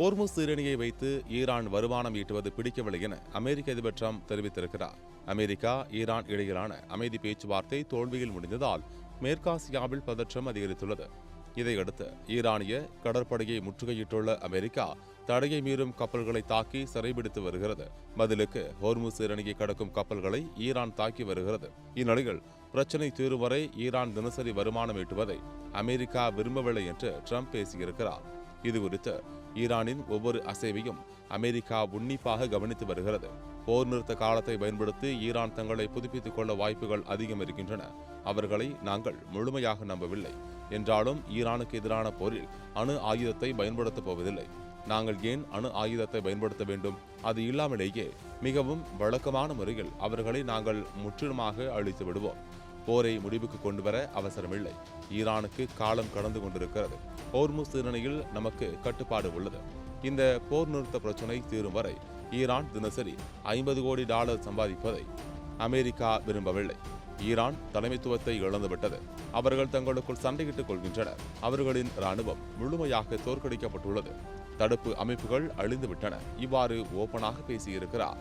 Hormuz நீரிணையை வைத்து Iran வருமானம் ஈட்டுவது பிடிக்கவில்லை என அமெரிக்க அதிபர் டிரம்ப் தெரிவித்திருக்கிறார். அமெரிக்கா ஈரான் இடையிலான அமைதி பேச்சுவார்த்தை தோல்வியில் முடிந்ததால் மேற்காசியாவில் பதற்றம் அதிகரித்துள்ளது. இதையடுத்து ஈரானிய கடற்படையை முற்றுகையிட்டுள்ள அமெரிக்கா தடையை மீறும் கப்பல்களை தாக்கி சிறைபிடித்து வருகிறது. பதிலுக்கு ஹோர்முஸ் நீரிணையை கடக்கும் கப்பல்களை ஈரான் தாக்கி வருகிறது. இந்நிலையில் பிரச்சினை தீரும் வரை ஈரான் தினசரி வருமானம் ஈட்டுவதை அமெரிக்கா விரும்பவில்லை என்று டிரம்ப் பேசியிருக்கிறார். இதுகுறித்து ஈரானின் ஒவ்வொரு அசைவையும் அமெரிக்கா உன்னிப்பாக கவனித்து வருகிறது. போர் நிறுத்த காலத்தை பயன்படுத்தி ஈரான் தங்களை புதுப்பித்துக் கொள்ள வாய்ப்புகள் அதிகம் இருக்கின்றன. அவர்களை நாங்கள் முழுமையாக நம்பவில்லை என்றாலும் ஈரானுக்கு எதிரான போரில் அணு ஆயுதத்தை பயன்படுத்தப் போவதில்லை. நாங்கள் ஏன் அணு ஆயுதத்தை பயன்படுத்த வேண்டும்? அது இல்லாமலேயே மிகவும் வழக்கமான முறையில் அவர்களை நாங்கள் முற்றிலுமாக அழித்து விடுவோம். போரை முடிவுக்கு கொண்டுவர அவசரமில்லை. ஈரானுக்கு காலம் கடந்து கொண்டிருக்கிறது. ஹோர்முஸ் நீரிணையில் நமக்கு கட்டுப்பாடு உள்ளது. இந்த போர் நிறுத்த பிரச்சினை தீரும் வரை ஈரான் தினசரி $50 கோடி சம்பாதிப்பதை அமெரிக்கா விரும்பவில்லை. ஈரான் தலைமைத்துவத்தை இழந்துவிட்டது. அவர்கள் தங்களுக்குள் சண்டையிட்டுக் கொள்கின்றனர். அவர்களின் இராணுவம் முழுமையாக தோற்கடிக்கப்பட்டுள்ளது. தடுப்பு அமைப்புகள் அழிந்துவிட்டன. இவ்வாறு ஓபனாக பேசியிருக்கிறார்.